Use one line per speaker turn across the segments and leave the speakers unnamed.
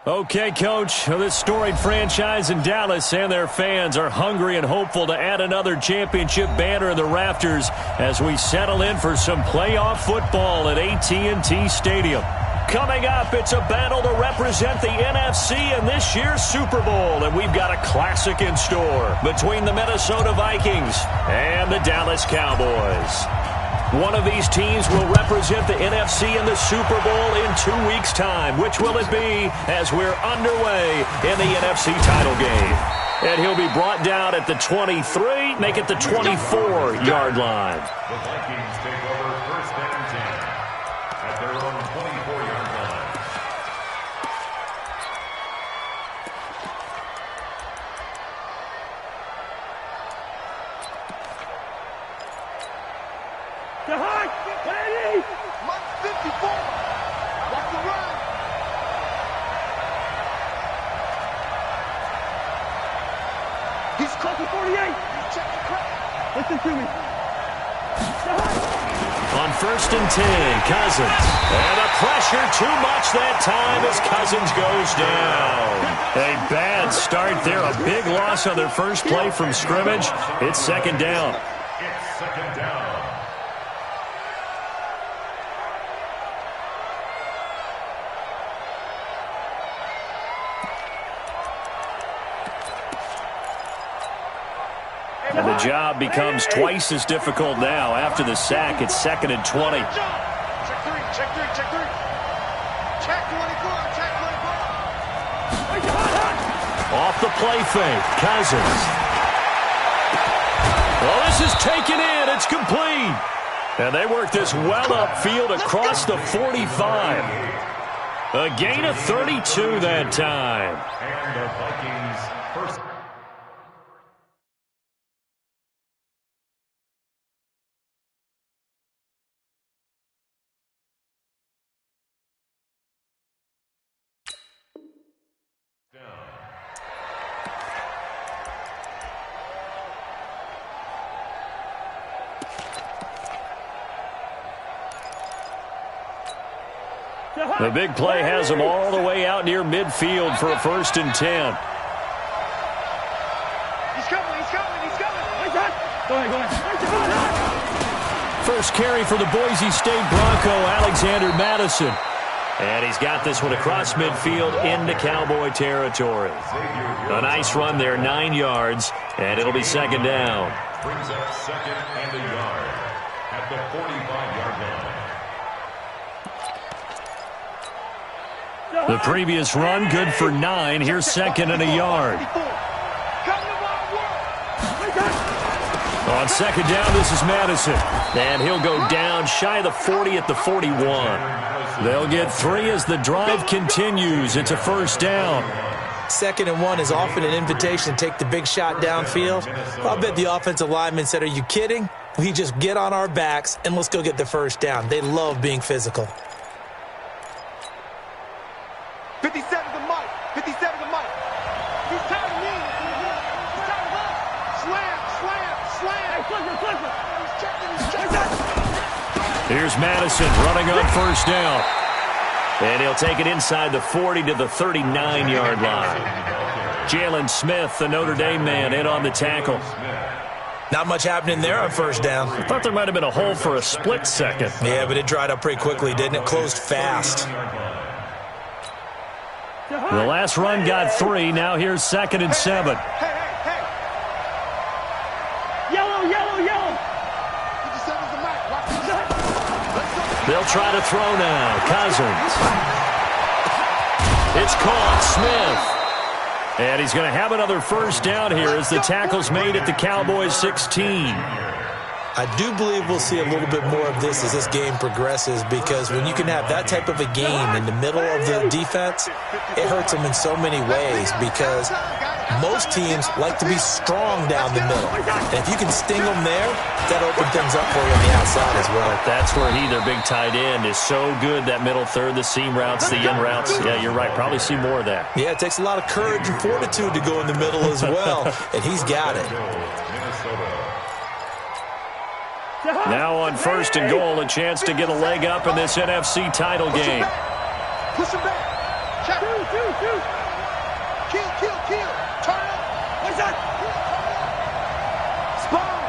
Okay, Coach, this storied franchise in Dallas and their fans are hungry and hopeful to add another championship banner in the rafters as we settle in for some playoff football at AT&T Stadium. Coming up, it's a battle to represent the NFC in this year's Super Bowl, and we've got a classic in store between the Minnesota Vikings and the Dallas Cowboys. One of these teams will represent the NFC in the Super Bowl in 2 weeks' time. Which will it be as we're underway in the NFC title game? And he'll be brought down at the 23, make it the 24-yard line.
The Vikings take over first and 10 at their own 24-yard line.
The high, 180, 154. Watch the run. He's close to 48. Check the crack. Listen to me.
On first and 10, Cousins. And the pressure too much that time as Cousins goes down. A bad start there. A big loss on their first play from scrimmage. It's second down.
It's second down.
And the job becomes twice as difficult now. After the sack, it's second and 20.
Check three, check three, check three. Check 24, check 24.
Off the play fake, Cousins. Well, this is taken in. It's complete. And they work this well upfield across the 45. A gain of 32 that time.
And the Vikings first.
The big play has them all the way out near midfield for a first and 10.
He's coming, he's coming, he's coming. Go ahead, go ahead.
First carry for the Boise State Bronco, Alexander Madison. And he's got this one across midfield into Cowboy territory. A nice run there, 9 yards, and it'll be second down.
Brings up second and a yard at the 45-yard line.
The previous run, good for 9. Here's second and a yard. On second down, this is Madison. And he'll go down shy of the 40 at the 41. They'll get 3 as the drive continues. It's a first down.
Second and 1 is often an invitation to take the big shot downfield. I'll bet the offensive lineman said, are you kidding? We just get on our backs and let's go get the first down. They love being physical.
57 to Mike. 57 to Mike. He's tired of me. He's tired of us. Slam, slam, slam. Hey, flipper. He's checking.
Here's Madison running on first down. And he'll take it inside the 40 to the 39-yard line. Jalen Smith, the Notre Dame man, in on the tackle.
Not much happening there on first down.
I thought there might have been a hole for a split second.
Yeah, but it dried up pretty quickly, didn't it? Closed fast.
The last run got 3. Now here's second and 7.
Hey. Yellow. 57 to Mike. Watch this.
They'll try to throw now. Cousins. It's caught. Smith. And he's going to have another first down here as the tackle's made at the Cowboys 16.
I do believe we'll see a little bit more of this as this game progresses, because when you can have that type of a game in the middle of the defense, it hurts them in so many ways, because most teams like to be strong down the middle. And if you can sting them there, that opens things up for you on the outside as well.
That's where their big tight end, is so good, that middle third, the seam routes, the in routes. Yeah, you're right. Probably see more of that.
Yeah, it takes a lot of courage and fortitude to go in the middle as well, and he's got it.
Now on first and goal, a chance to get a leg up in this NFC title game.
Push him back. Check. Kill. Turn up. What's that? Spawn.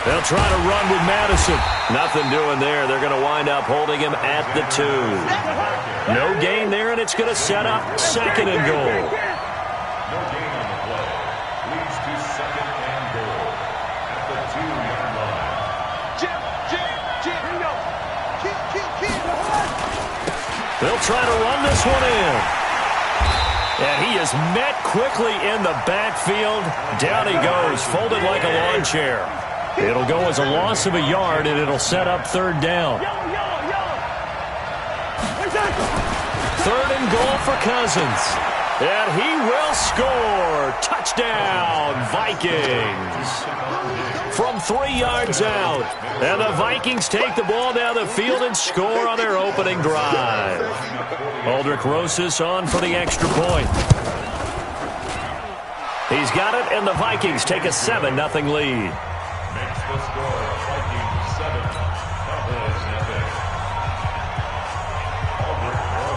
They'll try to run with Madison. Nothing doing there. They're going to wind up holding him at the 2. No gain there, and it's going to set up second and goal.
No gain on the play. Leads to second and goal at the 2-yard line.
Jim. Here we go. Kill.
They'll try to run this one in. And he is met quickly in the backfield. Down he goes, folded like a lawn chair. It'll go as a loss of a yard, and it'll set up third down. Third and goal for Cousins. And he will score. Touchdown, Vikings. From 3 yards out. And the Vikings take the ball down the field and score on their opening drive. Aldrich Rosas on for the extra point. He's got it, and the Vikings take a 7-0 lead.
Makes the score Vikings 7, Cowboys nothing.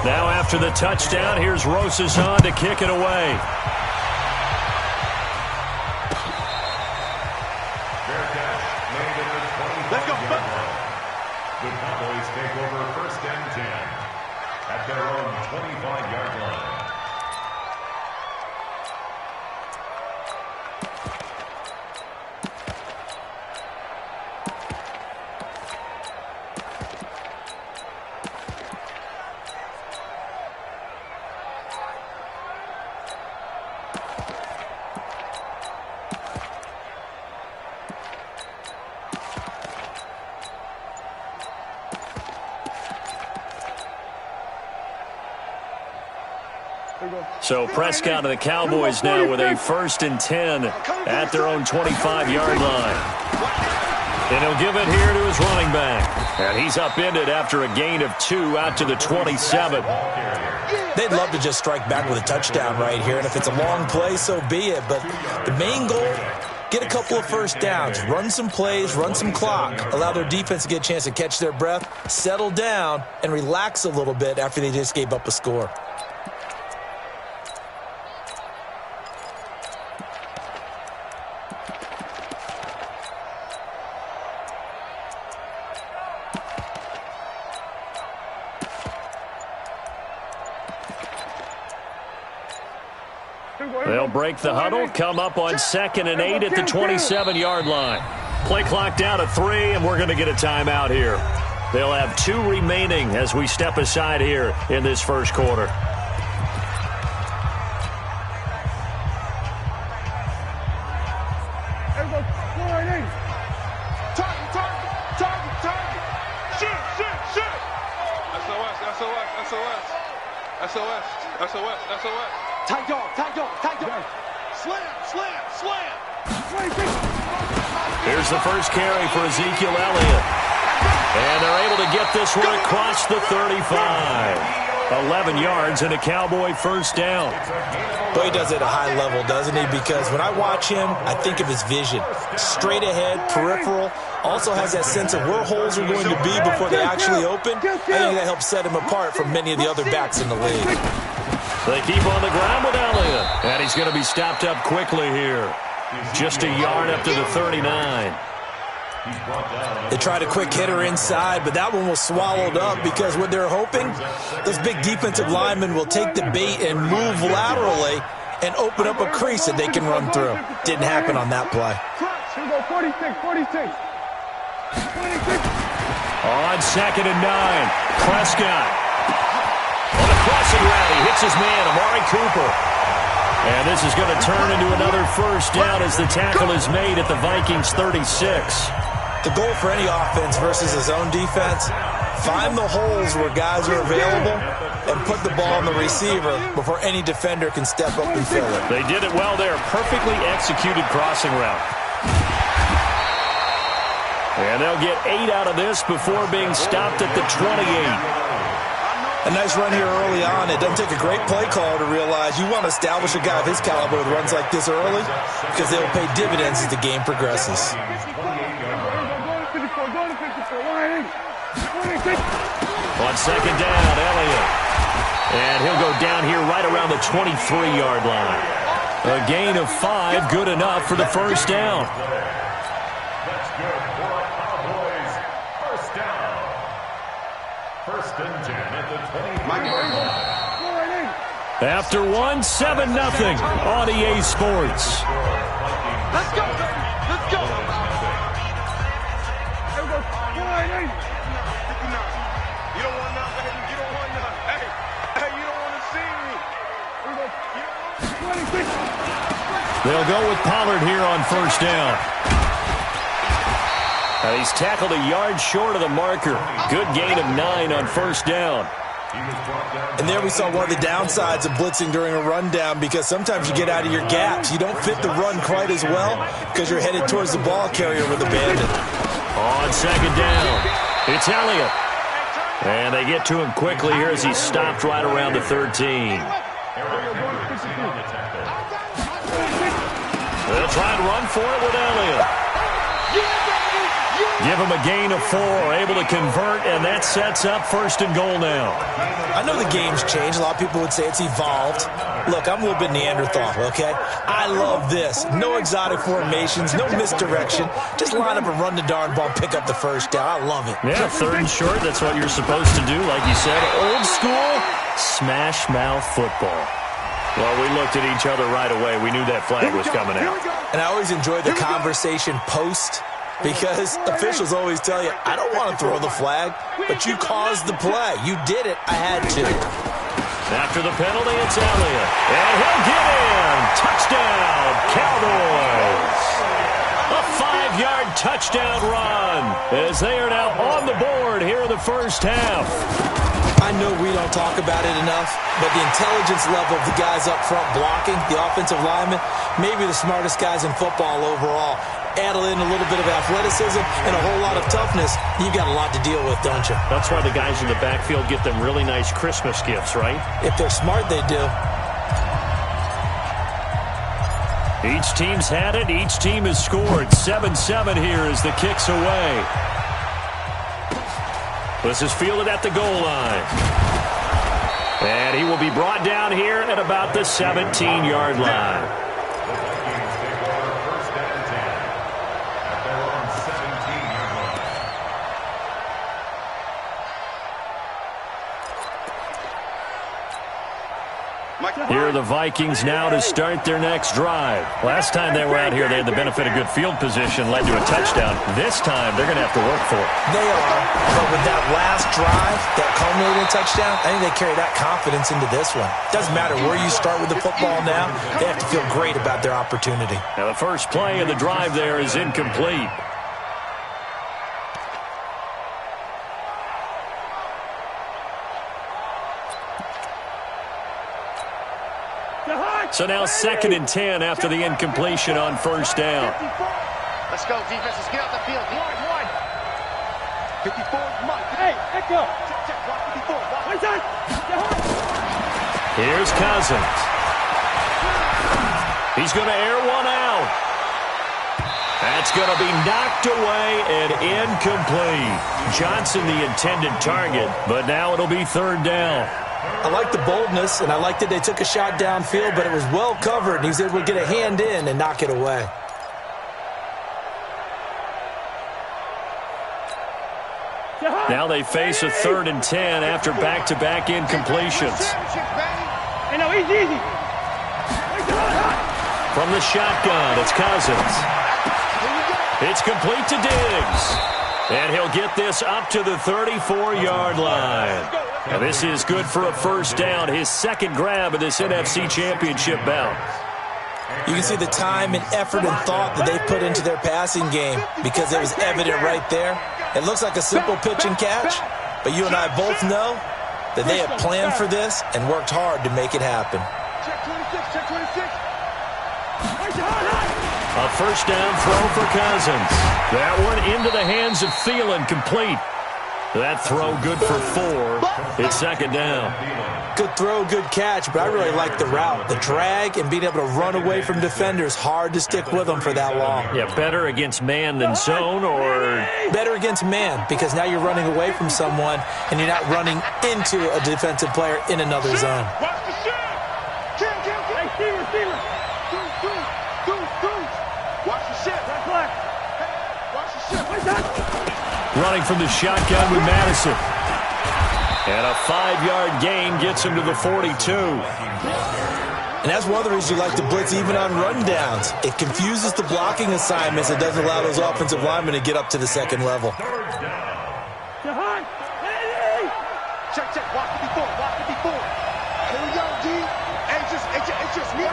Now after the touchdown, here's Rosas on to kick it away.
Let's go.
The Cowboys take over first and 10 at their own 25-yard line.
So Prescott and the Cowboys now with a first and 10 at their own 25-yard line. And he'll give it here to his running back. And he's upended after a gain of 2 out to the 27.
They'd love to just strike back with a touchdown right here, and if it's a long play, so be it. But the main goal, get a couple of first downs, run some plays, run some clock, allow their defense to get a chance to catch their breath, settle down, and relax a little bit after they just gave up a score.
They'll break the huddle, come up on 2nd and 8 at the 27-yard line. Play clock down to 3, and we're going to get a timeout here. They'll have 2 remaining as we step aside here in this first quarter.
SOS. Tight dog. Slam.
Here's the first carry for Ezekiel Elliott. And they're able to get this one across the 35. 11 yards and a Cowboy first down.
But he does it at a high level, doesn't he? Because when I watch him, I think of his vision. Straight ahead, peripheral. Also has that sense of where holes are going to be before they actually open. I think that helps set him apart from many of the other backs in the league.
They keep on the ground with Elliott. And he's going to be stopped up quickly here. Just a yard up to the 39.
They tried a quick hitter inside, but that one was swallowed up because what they're hoping, those big defensive linemen will take the bait and move laterally and open up a crease that they can run through. Didn't happen on that play.
Here we go, 46.
On 2nd and 9, Prescott. On a crossing route, he hits his man, Amari Cooper. And this is going to turn into another first down as the tackle is made at the Vikings 36.
The goal for any offense versus his own defense, find the holes where guys are available and put the ball on the receiver before any defender can step up and fill it.
They did it well there. Perfectly executed crossing route. And they'll get 8 out of this before being stopped at the 28.
A nice run here early on. It doesn't take a great play call to realize you want to establish a guy of his caliber with runs like this early because they will pay dividends as the game progresses.
On 2nd down, Elliott. And he'll go down here right around the 23-yard line. A gain of 5, good enough for the first down.
That's good for a Cowboys first down. First and 10 at the 23-yard line.
After 1, 7-0 on EA Sports.
Let's go. You don't want nothing. Hey, you don't want to see me.
They'll go with Pollard here on first down. And he's tackled a yard short of the marker. Good gain of 9 on first down.
And there we saw one of the downsides of blitzing during a rundown because sometimes you get out of your gaps. You don't fit the run quite as well because you're headed towards the ball carrier with a bandit.
On 2nd down, it's Elliott. And they get to him quickly here as he's stopped right around the 13. They'll try and run for it with Elliott. Give him a gain of 4, able to convert, and that sets up first and goal now.
I know the game's changed. A lot of people would say it's evolved. Look, I'm a little bit Neanderthal, okay? I love this. No exotic formations, no misdirection. Just line up and run the darn ball, pick up the first down. I love it.
Yeah, 3rd and short, that's what you're supposed to do. Like you said, old school, smash mouth football. Well, we looked at each other right away. We knew that flag was coming out.
And I always enjoy the conversation post because officials always tell you, I don't want to throw the flag, but you caused the play. You did it. I had to.
After the penalty, it's Elliott. And he'll get in. Touchdown, Cowboys. A 5-yard touchdown run as they are now on the board here in the first half.
I know we don't talk about it enough, but the intelligence level of the guys up front blocking, the offensive linemen, maybe the smartest guys in football overall. Add in a little bit of athleticism and a whole lot of toughness, you've got a lot to deal with, don't you?
That's why the guys in the backfield get them really nice Christmas gifts, right?
If they're smart, they do.
Each team's had it. Each team has scored. 7-7 here as the kick's away. This is fielded at the goal line. And he will be brought down here at about the 17-yard line. Here are the Vikings now to start their next drive. Last time they were out here, they had the benefit of good field position, led to a touchdown. This time, they're going to have to work for it.
They are, but with that last drive, that culminating touchdown, I think they carry that confidence into this one. Doesn't matter where you start with the football now, they have to feel great about their opportunity.
Now, the first play of the drive there is incomplete. So now 2nd and 10 after the incompletion on first down.
Let's go, defense. Let's get out the field. Wide. 54, Mike. Hey, let's go. Check. Block 54.
Here's Cousins. He's going to air one out. That's going to be knocked away and incomplete. Johnson the intended target, but now it'll be 3rd down.
I like the boldness, and I like that they took a shot downfield, but it was well covered, and he was able to get a hand in and knock it away.
Now they face a 3rd and 10 after back-to-back incompletions. From the shotgun, it's Cousins. It's complete to Diggs. And he'll get this up to the 34-yard line. Now this is good for a first down, his 2nd grab of this NFC Championship bout.
You can see the time and effort and thought that they put into their passing game because it was evident right there. It looks like a simple pitch and catch, but you and I both know that they have planned for this and worked hard to make it happen.
A first down throw for Cousins. That one into the hands of Thielen, complete. That throw good for 4. It's 2nd down.
Good throw, good catch, but I really like the route. The drag and being able to run away from defenders, hard to stick with them for that long.
Yeah, better against man than zone, or?
Better against man, because now you're running away from someone and you're not running into a defensive player in another zone.
Running from the shotgun with Madison. And a 5-yard gain gets him to the 42.
And that's one of the reasons you like to blitz even on rundowns. It confuses the blocking assignments. It doesn't allow those offensive linemen to get up to the 2nd level.
Check. Block 54. Here we go, D. It's just me.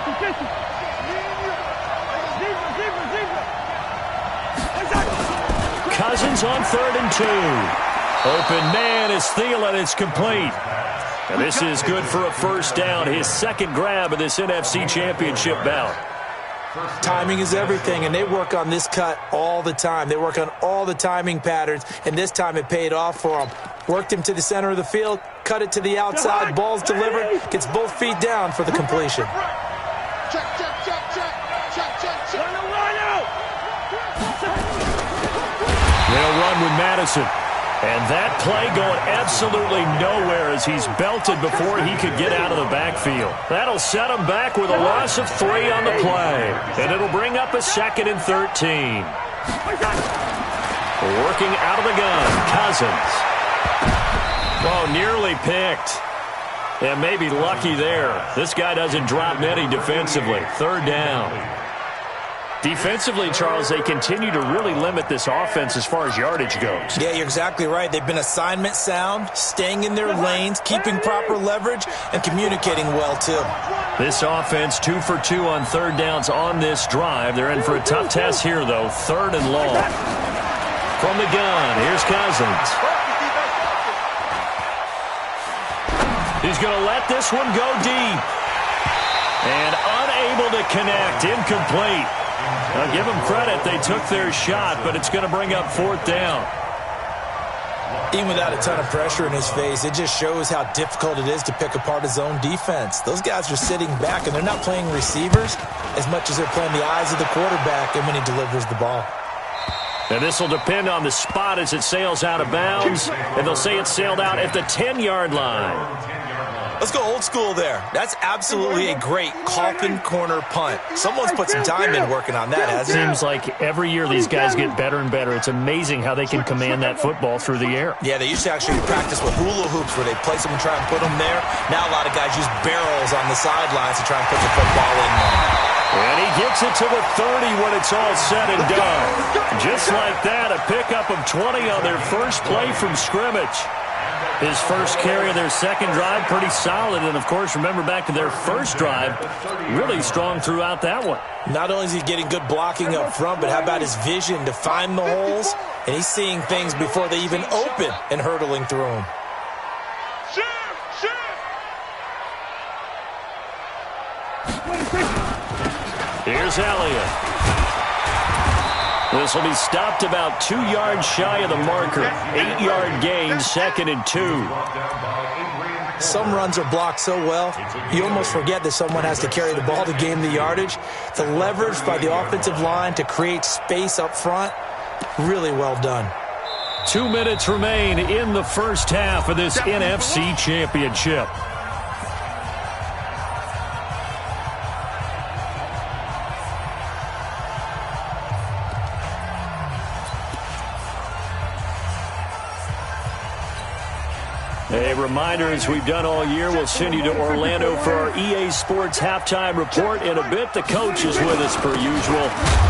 Cousins on 3rd and 2. Open man is Thielen. It's complete. And this is good for a first down. His 2nd grab of this NFC Championship bout.
Timing is everything, and they work on this cut all the time. They work on all the timing patterns, and this time it paid off for them. Worked him to the center of the field, cut it to the outside, ball's delivered, gets both feet down for the completion.
Check.
They'll run with Madison. And that play going absolutely nowhere as he's belted before he could get out of the backfield. That'll set him back with a loss of 3 on the play. And it'll bring up a 2nd and 13. Working out of the gun, Cousins. Oh, nearly picked. And maybe lucky there. This guy doesn't drop many defensively. 3rd down. Defensively, Charles, they continue to really limit this offense as far as yardage goes.
Yeah, you're exactly right. They've been assignment sound, staying in their lanes, keeping proper leverage, and communicating well, too.
This offense 2 for 2 on 3rd downs on this drive. They're in for a tough test here, though. 3rd and long. From the gun, here's Cousins. He's going to let this one go deep. And unable to connect, incomplete. Now, give them credit. They took their shot, but it's going to bring up 4th down.
Even without a ton of pressure in his face, it just shows how difficult it is to pick apart his own defense. Those guys are sitting back, and they're not playing receivers as much as they're playing the eyes of the quarterback and when he delivers the ball.
And this will depend on the spot as it sails out of bounds, and they'll say it sailed out at the 10-yard line.
Let's go old school there. That's absolutely a great coffin corner punt. Someone's put some time in working on that, hasn't it?
Seems like every year these guys get better and better. It's amazing how they can command that football through the air.
Yeah, they used to actually practice with hula hoops where they place them and try and put them there. Now a lot of guys use barrels on the sidelines to try and put the football in there.
And he gets it to the 30 when it's all said and done. Just like that, a pickup of 20 on their first play from scrimmage. His first carry of their second drive, pretty solid. And, of course, remember back to their first drive, really strong throughout that one.
Not only is he getting good blocking up front, but how about his vision to find the holes? And he's seeing things before they even open and hurtling through them.
Here's Elliott. This will be stopped about 2 yards shy of the marker. 8-yard gain, 2nd and 2.
Some runs are blocked so well, you almost forget that someone has to carry the ball to gain the yardage. The leverage by the offensive line to create space up front, really well done.
2 minutes remain in the first half of this NFC Championship. A reminder, as we've done all year, we'll send you to Orlando for our EA Sports halftime report in a bit. The coach is with us per usual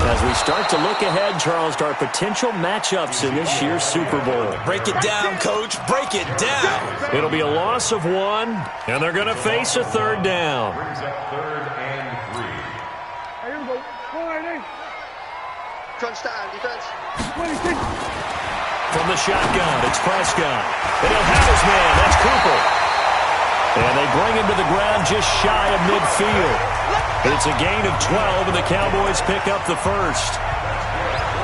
as we start to look ahead, Charles, to our potential matchups in this year's Super Bowl.
Break it down, Coach. Break it down.
It'll be a loss of 1, and they're going to face a 3rd down.
Brings up 3rd and 3.
Here we go. Crunch time, defense.
From the shotgun, it's Prescott. And he'll have his man. That's Cooper. And they bring him to the ground just shy of midfield. It's a gain of 12, and the Cowboys pick up the first.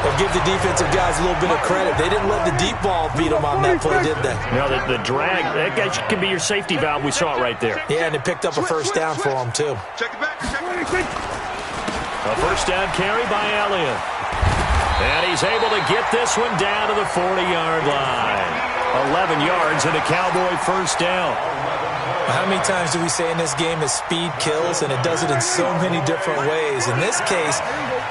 They'll give the defensive guys a little bit of credit. They didn't let the deep ball beat them on that play, did they?
No, the drag, that guy can be your safety valve. We saw it right there.
Yeah, and it picked up a first down for them, too.
Check it back.
A first down carry by Elliott. And he's able to get this one down to the 40-yard line. 11 yards and a Cowboy first down.
How many times do we say in this game that speed kills, and it does it in so many different ways? In this case,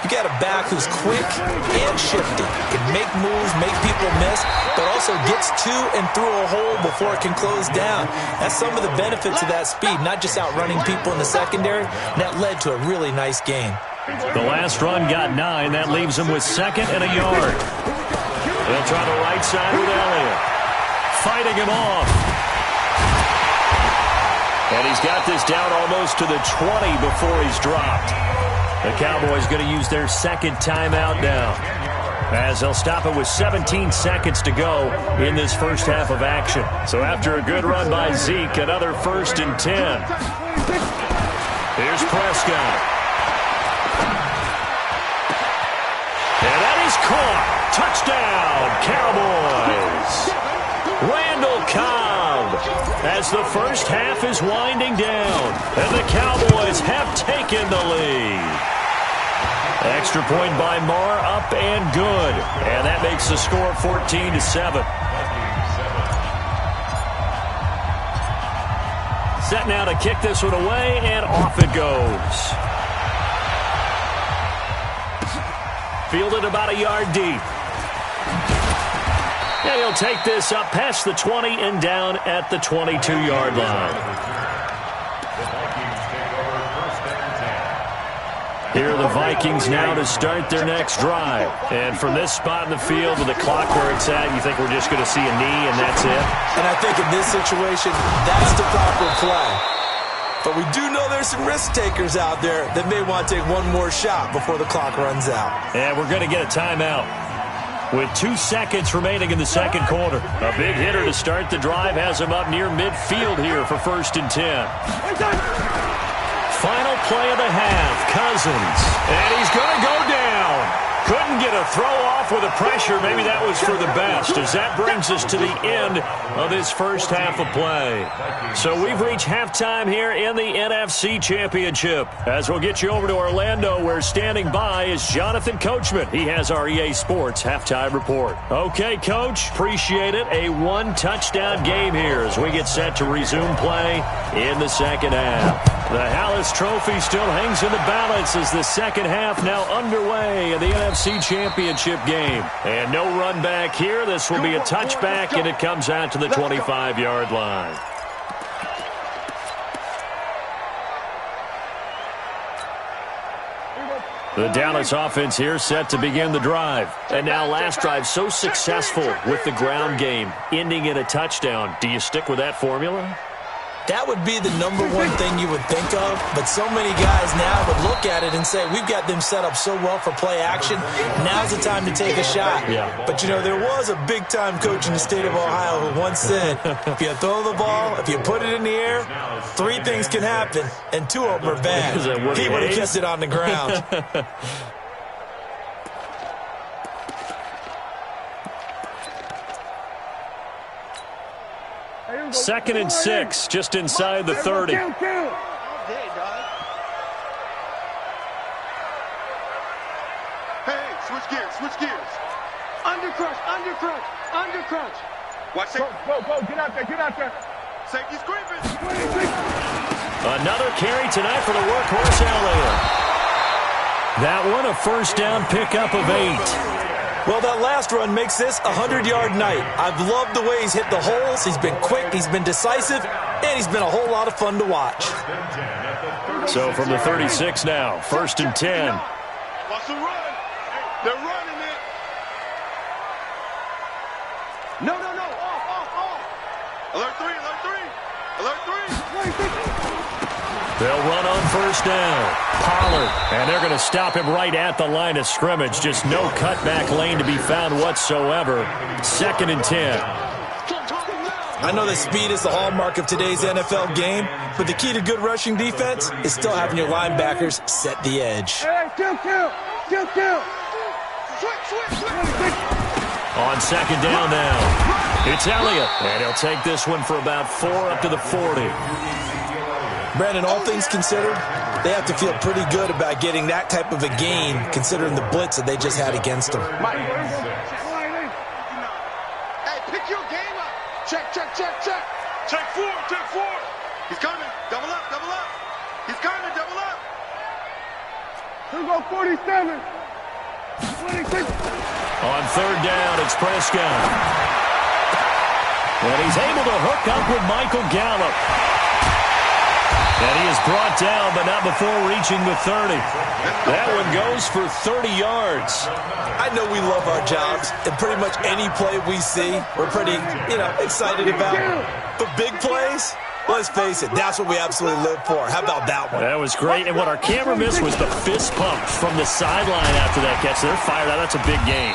you got a back who's quick and shifty, can make moves, make people miss, but also gets to and through a hole before it can close down. That's some of the benefits of that speed, not just outrunning people in the secondary, and that led to a really nice game.
The last run got 9. That leaves him with 2nd and a yard. They'll try the right side with Elliott. Fighting him off. And he's got this down almost to the 20 before he's dropped. The Cowboys going to use their 2nd timeout now, as they'll stop it with 17 seconds to go in this first half of action. So after a good run by Zeke, another 1st and 10. Here's Prescott. And that is caught. Touchdown, Cowboys. Randall Cobb, as the first half is winding down, and the Cowboys have taken the lead. Extra point by Marr, up and good. And that makes the score 14-7. Set now to kick this one away, and off it goes. Fielded about a yard deep. And he'll take this up past the 20 and down at the 22-yard line. Here are the Vikings now to start their next drive. And from this spot in the field with the clock where it's at, you think we're just going to see a knee and that's it?
And I think in this situation, that's the proper play. But we do know there's some risk takers out there that may want to take one more shot before the clock runs out.
And we're going to get a timeout with 2 seconds remaining in the second quarter. A big hitter to start the drive has him up near midfield here for 1st and 10. Final play of the half, Cousins. And he's going to go down. Couldn't get a throw off with the pressure. Maybe that was for the best, as that brings us to the end of this first half of play. So we've reached halftime here in the NFC Championship. As we'll get you over to Orlando, where standing by is Jonathan Coachman. He has our EA Sports halftime report. Okay, Coach, appreciate it. A one-touchdown game here as we get set to resume play in the second half. The Hallis Trophy still hangs in the balance as the second half now underway in the NFC Championship game. And no run back here. This will be a touchback, and it comes out to the 25-yard line. The Dallas offense here set to begin the drive. And now last drive so successful with the ground game, ending in a touchdown. Do you stick with that formula?
That would be the number one thing you would think of, but so many guys now would look at it and say, we've got them set up so well for play action, now's the time to take a shot.
Yeah.
But, you know, there was a big-time coach in the state of Ohio who once said, if you throw the ball, if you put it in the air, three things can happen, and two of them are bad. He would have kept it on the ground.
Second and 6, just inside the 30.
Hey, switch gears. Undercrush. Watch it. Go, get out there. Safety screaming.
Another carry tonight for the workhorse Elliott. That one a first down pickup of 8.
Well, that last run makes this a 100-yard night. I've loved the way he's hit the holes. He's been quick, he's been decisive, and he's been a whole lot of fun to watch.
So from the 36 now, first and 10.
Watch the run. They're running it. No. Off. Alert 3.
They'll run on first down. Pollard, and they're going to stop him right at the line of scrimmage. Just no cutback lane to be found whatsoever. Second and 10.
I know that speed is the hallmark of today's NFL game, but the key to good rushing defense is still having your linebackers set the edge.
Hey, kill. Switch.
On second down now, it's Elliott, and he'll take this one for about 4 up to the 40.
Brandon, all things considered, they have to feel pretty good about getting that type of a gain, considering the blitz that they just had against them.
Hey, pick your game up. Check. Check 4. He's coming. Double up. He's coming. Double up. Here go 47. 26.
On third down, it's Prescott. And he's able to hook up with Michael Gallup. And he is brought down, but not before reaching the 30. That one goes for 30 yards.
I know we love our jobs, and pretty much any play we see, we're pretty, excited about. But big plays, let's face it, that's what we absolutely live for. How about that one?
That was great. And what our camera missed was the fist pump from the sideline after that catch. They're fired out. That's a big gain.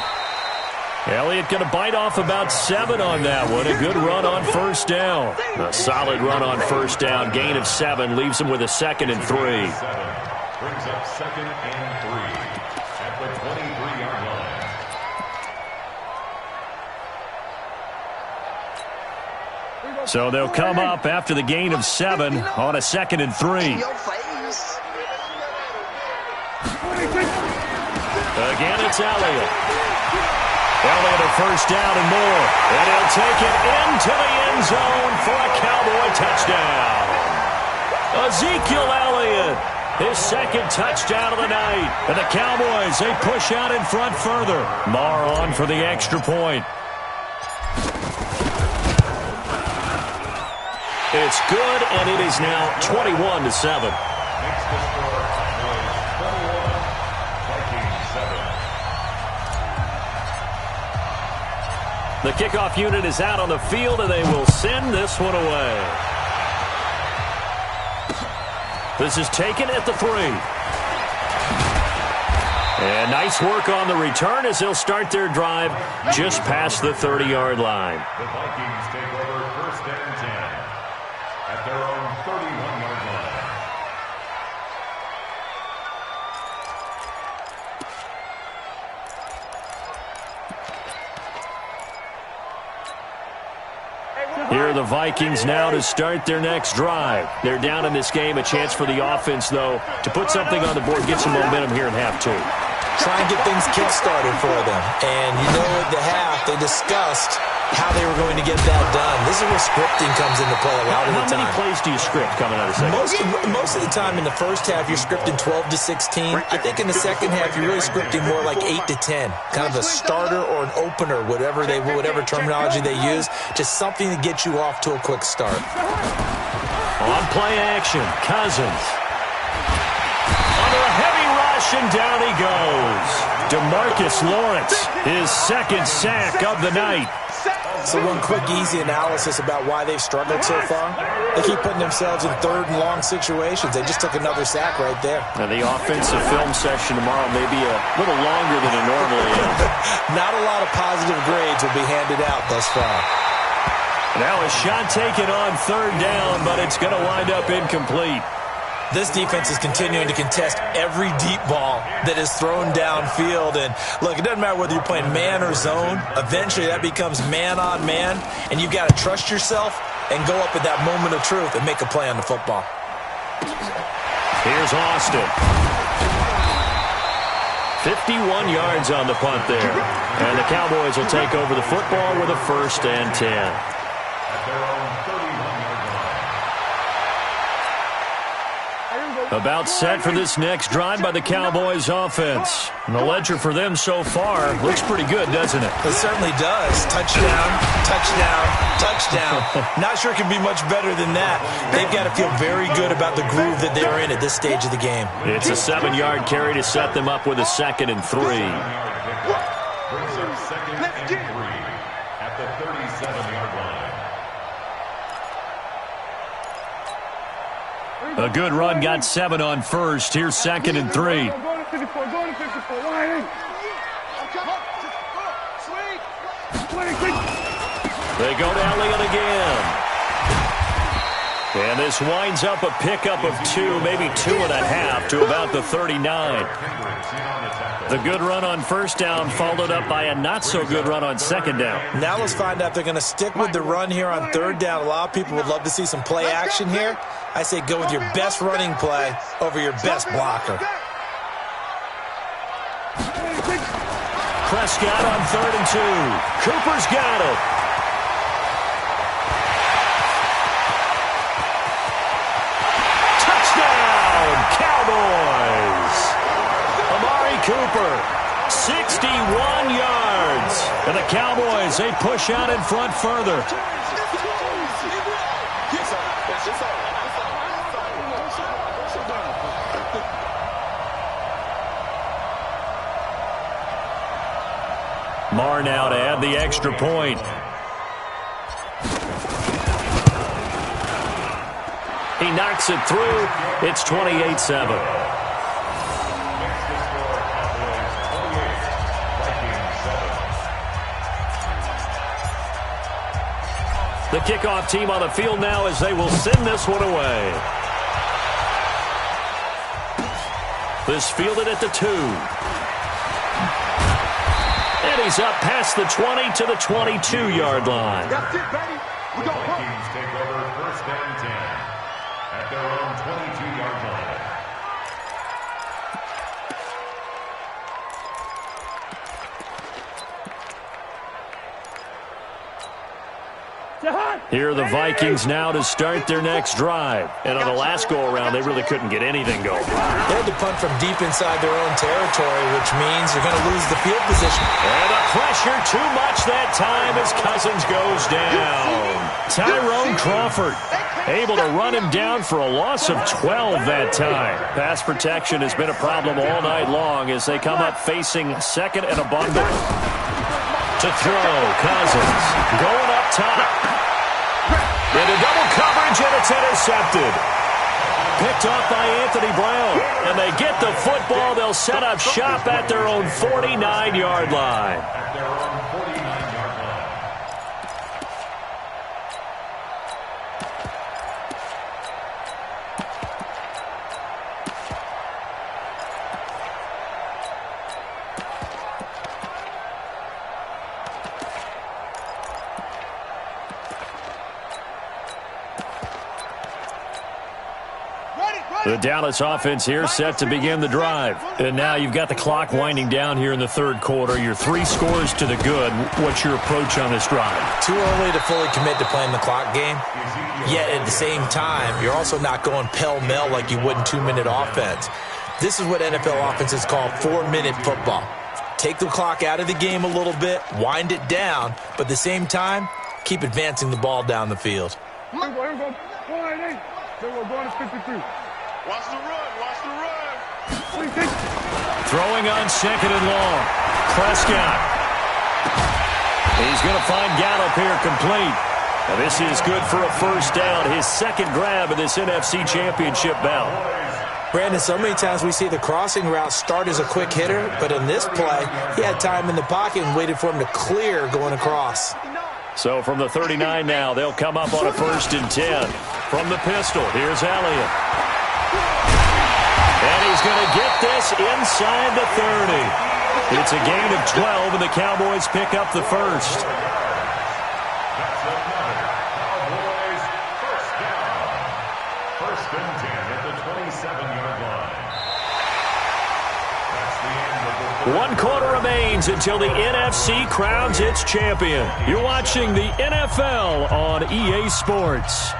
Elliott going to bite off about 7 on that one. A good run on first down. A solid run on first down. Gain of 7 leaves him with a second and 3.
Brings up second and 3 at the 23-yard line.
So they'll come up after the gain of 7 on a second and 3. Again, it's Elliott. Elliott a first down and more. And he'll take it into the end zone for a Cowboy touchdown. Ezekiel Elliott, his second touchdown of the night. And the Cowboys, they push out in front further. Marr on for the extra point. It's good, and it is now 21-7.
Next to score, Cowboys 21, Vikings 7.
The kickoff unit is out on the field, and they will send this one away. This is taken at the 3. And nice work on the return as they'll start their drive just past the 30-yard line.
The Vikings take over first and 10 at their own 31-yard line.
are the Vikings now to start their next drive. They're down in this game. A chance for the offense, though, to put something on the board, get some momentum here in half two.
Try and get things kick-started for them. And you know at the half, they discussed how they were going to get that done. This is where scripting comes into play a lot of the time.
How many plays do you script coming out of the second?
Most of the time in the first half, you're scripting 12 to 16. I think in the second half, you're really scripting more like 8 to 10. Kind of a starter or an opener, whatever terminology they use. Just something to get you off to a quick start.
On play action, Cousins. Under a heavy rush, and down he goes. DeMarcus Lawrence, his second sack of the night.
So one quick, easy analysis about why they've struggled so far. They keep putting themselves in third and long situations. They just took another sack right there.
Now the offensive film session tomorrow may be a little longer than it normally is.
Not a lot of positive grades will be handed out thus far.
Now a shot taken on third down, but it's going to wind up incomplete.
This defense is continuing to contest every deep ball that is thrown downfield. And, look, it doesn't matter whether you're playing man or zone. Eventually, that becomes man-on-man, and you've got to trust yourself and go up at that moment of truth and make a play on the football.
Here's Austin. 51 yards on the punt there. And the Cowboys will take over the football with a 1st and 10. About set for this next drive by the Cowboys offense. And the ledger for them so far looks pretty good, doesn't it?
It certainly does. Touchdown, touchdown, touchdown. Not sure it can be much better than that. They've got to feel very good about the groove that they're in at this stage of the game.
It's a 7-yard carry to set them up with a 2nd and 3.
Brings up 2nd and 3 at the 37-yard line.
A good run, got 7 on first. Here's 2nd and 3.
Go to 54, go to 54. Line.
They go to Elliott again. And this winds up a pickup of 2, maybe 2.5 to about the 39. The good run on first down followed up by a not-so-good run on second down.
Now let's find out if they're going to stick with the run here on third down. A lot of people would love to see some play action here. I say go with your best running play over your best blocker.
Prescott on 3rd and 2. Cooper's got it. Touchdown, Cowboys. Amari Cooper, 61 yards. And the Cowboys, they push out in front further. Marr now to add the extra point. He knocks it through. It's 28-7. The kickoff team on the field now as they will send this one away. This fielded at the 2. And he's up past the 20 to the 22-yard line.
That's it, baby. We go.
Vikings take over 1st and 10 at their own 22-yard line.
Here are the Vikings now to start their next drive. And on the last go-around, they really couldn't get anything going.
They had to punt from deep inside their own territory, which means they're going to lose the field position.
And the pressure too much that time as Cousins goes down. Tyrone Crawford able to run him down for a loss of 12 that time. Pass protection has been a problem all night long as they come up facing 2nd and a bundle. To throw, Cousins going up top. Into double coverage, and it's intercepted. Picked off by Anthony Brown. And they get the football. They'll set up shop at their own 49-yard line.
At their own 49-yard line.
The Dallas offense here set to begin the drive. And now you've got the clock winding down here in the third quarter. You're 3 scores to the good. What's your approach on this drive?
Too early to fully commit to playing the clock game. Yet at the same time, you're also not going pell-mell like you would in 2-minute offense. This is what NFL offenses call 4-minute football. Take the clock out of the game a little bit, wind it down, but at the same time, keep advancing the ball down the field.
Here we go. 488. Then we're going to 53. Watch the run. Watch the run.
Throwing on 2nd and long. Prescott. He's going to find Gallup here complete. Now this is good for a first down. His second grab of this NFC Championship bout.
Brandon, so many times we see the crossing route start as a quick hitter, but in this play, he had time in the pocket and waited for him to clear going across.
So from the 39 now, they'll come up on a 1st and 10. From the pistol, here's Elliott. And he's going to get this inside the 30. It's a gain of 12, and the Cowboys pick up the first.
That's another Cowboys first down. 1st and 10 at the 27-yard line. That's the end of the
1 quarter remains until the NFC crowns its champion. You're watching the NFL on EA Sports.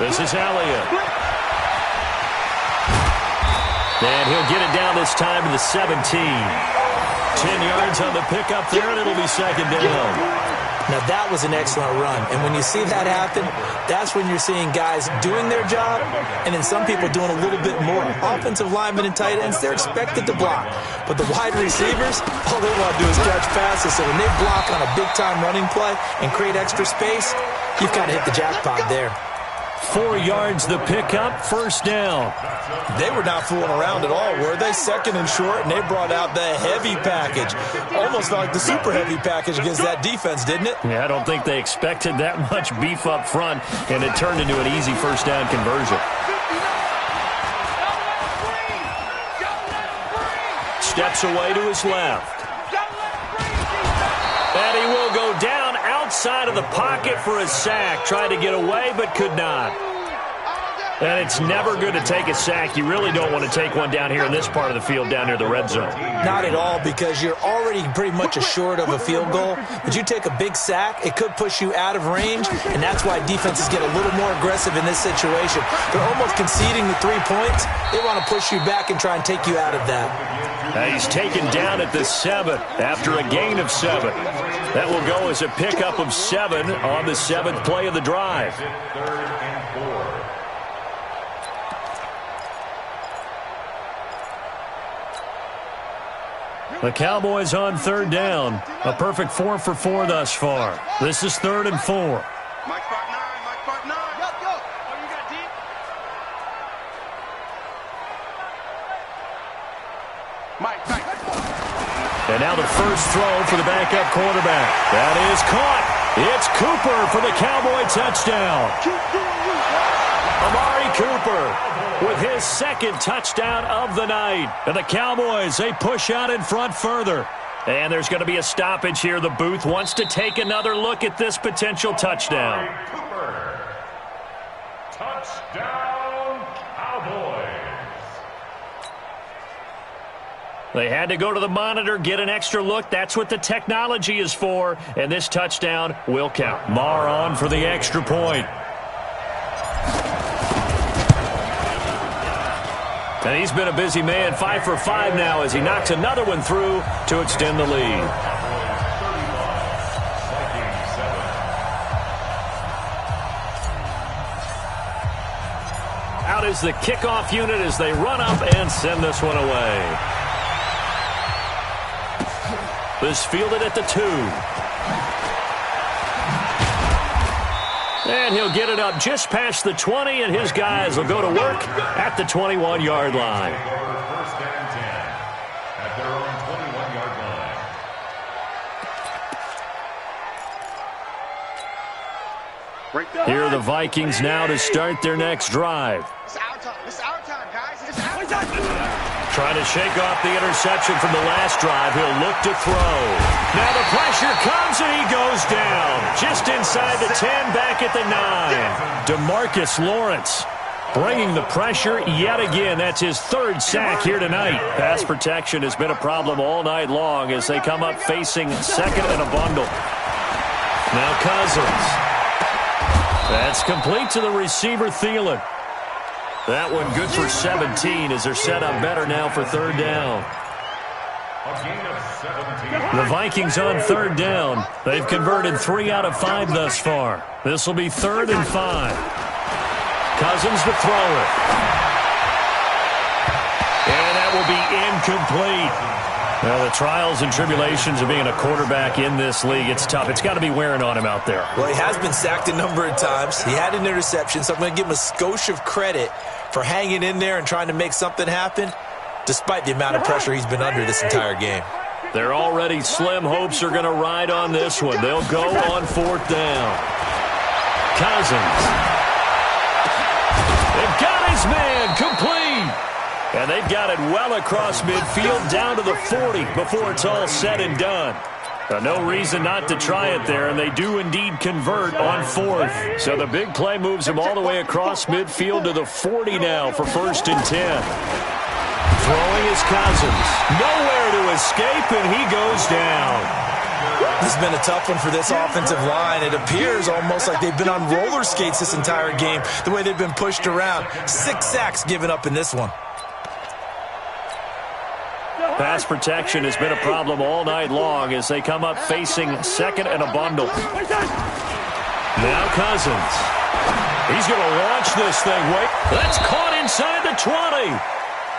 This is Elliott. And he'll get it down this time to the 17. 10 yards on the pickup there, and it'll be 2nd down.
Now that was an excellent run, and when you see that happen, that's when you're seeing guys doing their job, and then some people doing a little bit more. Offensive linemen and tight ends, they're expected to block, but the wide receivers, all they want to do is catch passes. So when they block on a big-time running play and create extra space, you've got to hit the jackpot there.
4 yards the pickup, 1st down.
They were not fooling around at all, were they? 2nd and short, and they brought out the heavy package. Almost felt like the super heavy package against that defense, didn't it?
Yeah, I don't think they expected that much beef up front, and it turned into an easy 1st down conversion. Steps away to his left. And he will go down outside of the pocket for a sack. Tried to get away, but could not. And it's never good to take a sack. You really don't want to take one down here in this part of the field, down near the red zone.
Not at all, because you're already pretty much assured of a field goal. But you take a big sack, it could push you out of range, and that's why defenses get a little more aggressive in this situation. They're almost conceding the 3 points. They want to push you back and try and take you out of that.
He's taken down at the 7 after a gain of 7. That will go as a pickup of 7 on the 7th play of the drive.
3rd and 4.
The Cowboys on 3rd down. A perfect 4 for 4 thus far. This is 3rd and 4.
Mike Park 9, Mike Park 9. Go. Oh, you got deep. Mike.
And now the first throw for the backup quarterback. That is caught. It's Cooper for the Cowboy touchdown. Amari Cooper with his 2nd touchdown of the night. And the Cowboys, they push out in front further. And there's going to be a stoppage here. The booth wants to take another look at this potential touchdown.
Cooper. Touchdown, Cowboys.
They had to go to the monitor, get an extra look. That's what the technology is for. And this touchdown will count. Marr on for the extra point. And he's been a busy man, 5 for 5 now as he knocks another one through to extend the lead. Out is the kickoff unit as they run up and send this one away. This fielded at the 2. And he'll get it up just past the 20, and his guys will go to work at the 21-yard line.
First and 10 at their own 21-yard line.
Here are the Vikings now to start their next drive.
It's our time. It's our time, guys. It's our time.
Trying to shake off the interception from the last drive. He'll look to throw. Now the pressure comes and he goes down. Just inside the 10, back at the 9. DeMarcus Lawrence bringing the pressure yet again. That's his third sack here tonight. Pass protection has been a problem all night long as they come up facing second and a bundle. Now Cousins. That's complete to the receiver, Thielen. That one good for 17 as they're set up better now for third down. The Vikings on third down. They've converted 3 out of 5 thus far. This will be 3rd and 5. Cousins to throw it. And that will be incomplete. Well, the trials and tribulations of being a quarterback in this league, it's tough. It's got to be wearing on him out there.
Well, he has been sacked a number of times. He had an interception, so I'm going to give him a skosh of credit for hanging in there and trying to make something happen, despite the amount of pressure he's been under this entire game.
Their already slim hopes are going to ride on this one. They'll go on 4th down. Cousins. They've got his man complete. And they've got it well across midfield down to the 40 before it's all said and done. No reason not to try it there, and they do indeed convert on 4th. So the big play moves them all the way across midfield to the 40 now for 1st and 10. Throwing is Cousins. Nowhere to escape, and he goes down.
This has been a tough one for this offensive line. It appears almost like they've been on roller skates this entire game, the way they've been pushed around. 6 sacks given up in this one.
Pass protection has been a problem all night long as they come up facing second and a bundle. Now Cousins. He's going to launch this thing. Wait, that's caught inside the 20.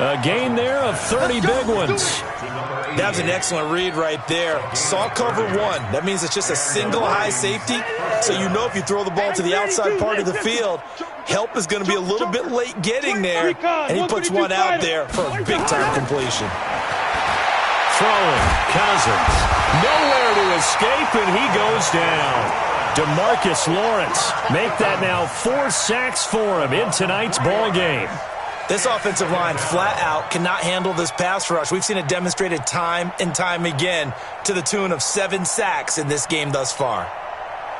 A gain there of 30 big ones.
That was an excellent read right there. Saw cover 1. That means it's just a single high safety. So you know if you throw the ball to the outside part of the field, help is going to be a little bit late getting there. And he puts one out there for a big-time completion.
Throwing, Cousins. Nowhere to escape, and he goes down. DeMarcus Lawrence make that now 4 sacks for him in tonight's ball game.
This offensive line flat out cannot handle this pass rush. We've seen it demonstrated time and time again to the tune of 7 sacks in this game thus far.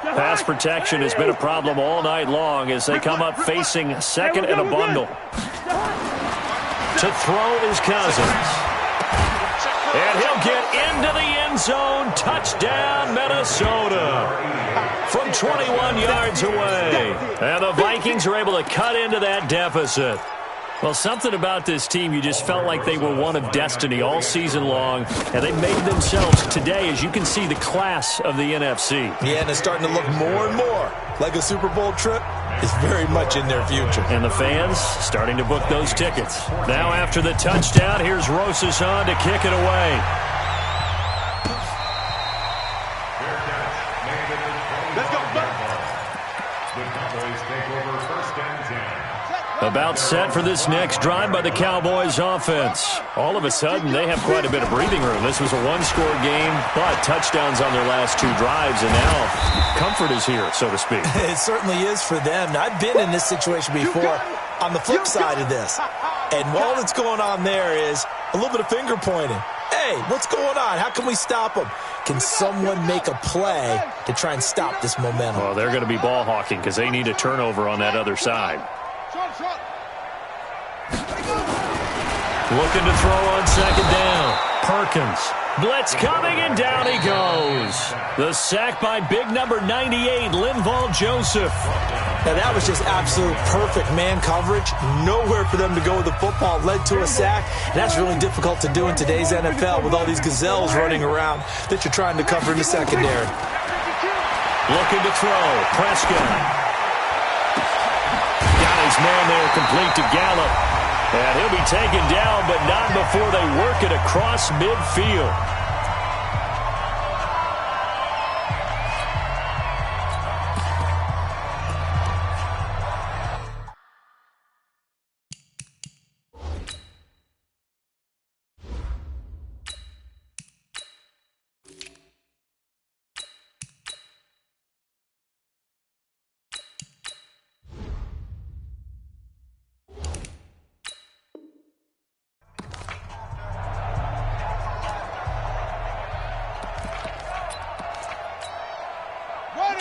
Pass protection has been a problem all night long as they come up facing second and a bundle. To throw is Cousins. And he'll get into the end zone. Touchdown, Minnesota. From 21 yards away. And the Vikings are able to cut into that deficit. Well, something about this team, you just felt like they were one of destiny all season long, and they made themselves today, as you can see, the class of the NFC.
Yeah, and it's starting to look more and more like a Super Bowl trip is very much in their future.
And the fans starting to book those tickets. Now after the touchdown, here's Rosas on to kick it away.
Let's go.
The Cowboys take over 1st and 10.
About set for this next drive by the Cowboys offense. All of a sudden, they have quite a bit of breathing room. This was a one-score game, but touchdowns on their last 2 drives, and now comfort is here, so to speak.
It certainly is for them. Now, I've been in this situation before on the flip side of this. And all that's going on there is a little bit of finger pointing. Hey, what's going on? How can we stop them? Can someone make a play to try and stop this momentum?
Well, they're going to be ball hawking because they need a turnover on that other side. Looking to throw on 2nd down. Perkins. Blitz coming, and down he goes. The sack by big number 98, Linval Joseph.
Now, that was just absolute perfect man coverage. Nowhere for them to go with the football. Led to a sack. And that's really difficult to do in today's NFL with all these gazelles running around that you're trying to cover in the secondary.
Looking to throw. Prescott. Got his man there complete to Gallup. And he'll be taken down, but not before they work it across midfield.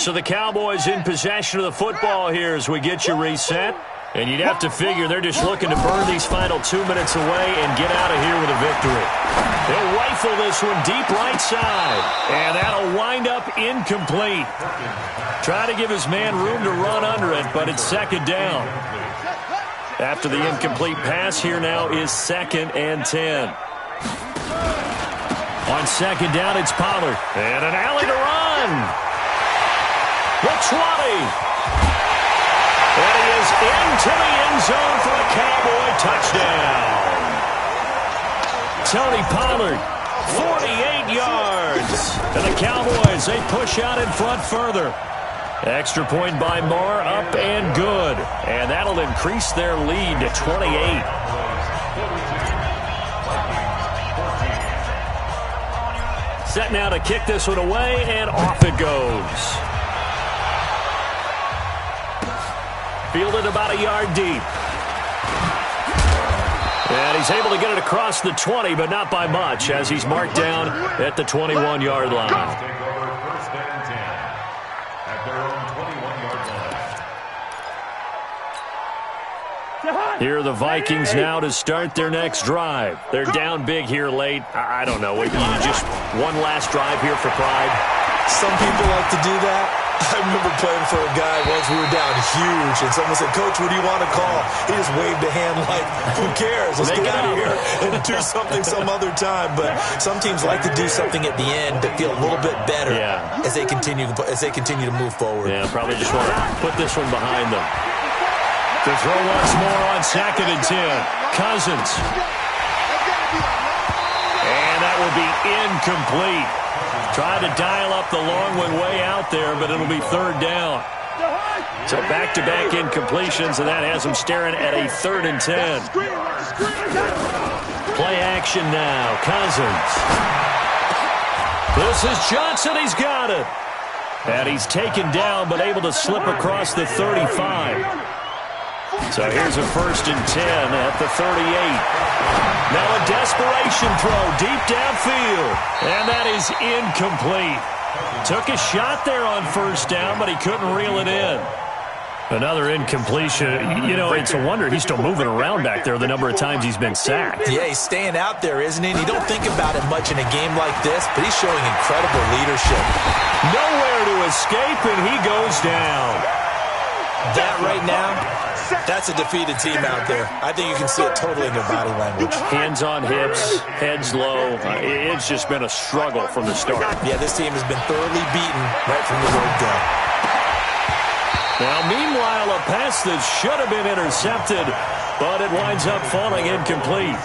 So the Cowboys in possession of the football here as we get you reset. And you'd have to figure they're just looking to burn these final 2 minutes away and get out of here with a victory. They'll rifle this one deep right side. And that'll wind up incomplete. Try to give his man room to run under it, but it's second down. After the incomplete pass, here now is 2nd and 10. On second down, it's Pollard. And an alley to run. The 20. And he is into the end zone for a Cowboy touchdown. Tony Pollard, 48 yards. And the Cowboys, they push out in front further. Extra point by Marr, up and good. And that'll increase their lead to 28. Set now to kick this one away, and off it goes. Fielded about a yard deep. And he's able to get it across the 20, but not by much, as he's marked down at the 21-yard line.
Take over 1st and 10 at their own 21-yard line.
Here are the Vikings now to start their next drive. They're down big here late. I don't know. Just one last drive here for pride.
Some people like to do that. I remember playing for a guy once. We were down huge, and someone said, "Coach, what do you want to call?" He just waved a hand like, "Who cares? Let's get out of here and do something some other time." But some teams like to do something at the end that feel a little bit better as they continue to move forward.
Yeah, probably just want to put this one behind them. To throw once more on 2nd and 10. Cousins. And that will be incomplete. Tried to dial up the long one way out there, but it'll be 3rd down. So back-to-back incompletions, and that has them staring at a 3rd and 10. Play action now. Cousins. This is Johnson. He's got it. And he's taken down, but able to slip across the 35. So here's a 1st and 10 at the 38. Now a desperation throw deep downfield. And that is incomplete. Took a shot there on 1st down, but he couldn't reel it in. Another incompletion. You know, it's a wonder he's still moving around back there the number of times he's been sacked.
Yeah, he's staying out there, isn't he? And you don't think about it much in a game like this, but he's showing incredible leadership.
Nowhere to escape, and he goes down.
That right now, that's a defeated team out there. I think you can see it totally in their body language.
Hands on hips, heads low. It's just been a struggle from the start.
Yeah, this team has been thoroughly beaten right from the word go.
Now, meanwhile, a pass that should have been intercepted, but it winds up falling incomplete.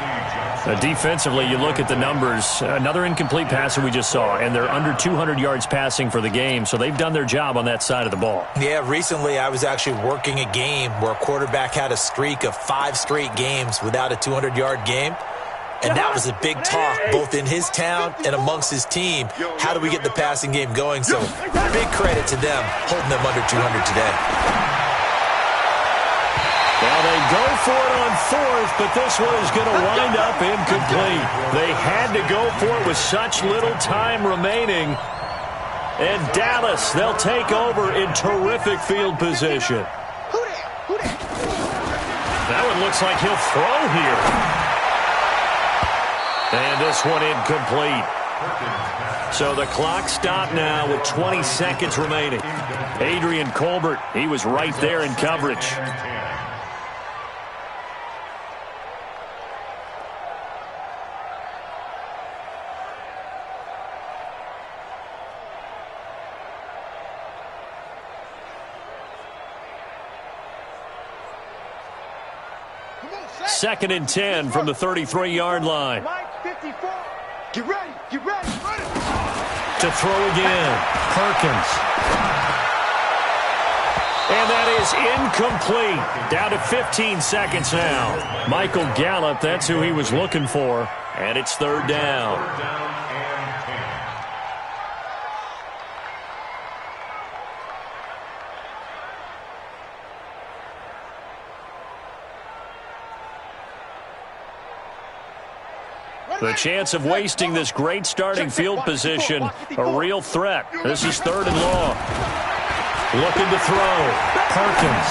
Defensively, you look at the numbers. Another incomplete pass that we just saw, and they're under 200 yards passing for the game, so they've done their job on that side of the ball.
Yeah, recently I was actually working a game where a quarterback had a streak of 5 straight games without a 200-yard game, and that was a big talk both in his town and amongst his team. How do we get the passing game going? So big credit to them holding them under 200 today.
Well, they go for it on 4th, but this one is going to wind up incomplete. They had to go for it with such little time remaining. And Dallas, they'll take over in terrific field position. That one looks like he'll throw here. And this one incomplete. So the clock stopped now with 20 seconds remaining. Adrian Colbert, he was right there in coverage. Second and 10 from the 33-yard line.
Get ready, get ready, ready.
To throw again, Perkins. And that is incomplete. Down to 15 seconds now. Michael Gallup, that's who he was looking for. And it's 3rd down. The chance of wasting this great starting field position, a real threat. This is 3rd and long. Looking to throw. Perkins.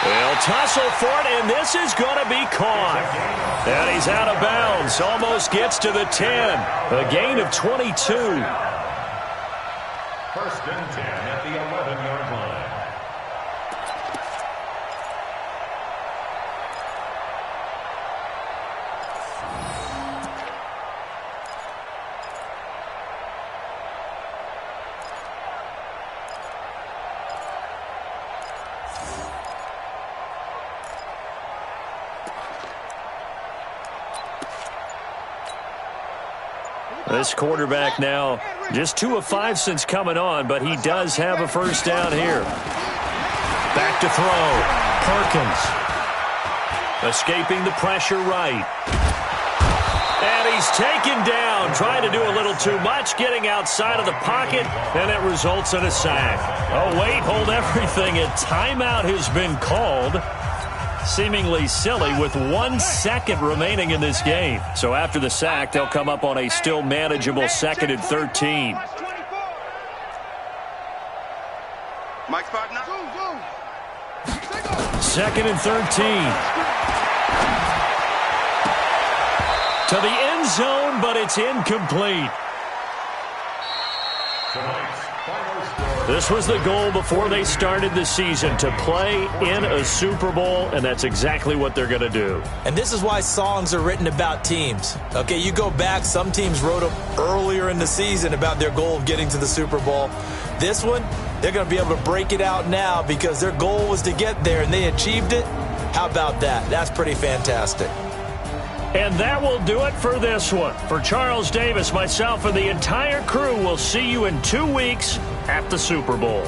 They'll tussle for it, and this is going to be caught. And he's out of bounds. Almost gets to the 10. A gain of 22.
First and 10 at the 11-yard line.
This quarterback now just 2 of 5 since coming on, but he does have a first down here. Back to throw. Perkins. Escaping the pressure right. And he's taken down, trying to do a little too much, getting outside of the pocket, and it results in a sack. Oh, wait, hold everything. A timeout has been called. Seemingly silly with 1 second remaining in this game. So after the sack, they'll come up on a still manageable 2nd and 13.
Mike's partner.
2nd and 13. To the end zone, but it's incomplete. This was the goal before they started the season, to play in a Super Bowl, and that's exactly what they're going to do.
And this is why songs are written about teams. Okay, you go back, some teams wrote them earlier in the season about their goal of getting to the Super Bowl. This one, they're going to be able to break it out now because their goal was to get there, and they achieved it. How about that? That's pretty fantastic.
And that will do it for this one. For Charles Davis, myself, and the entire crew, we'll see you in 2 weeks at the Super Bowl.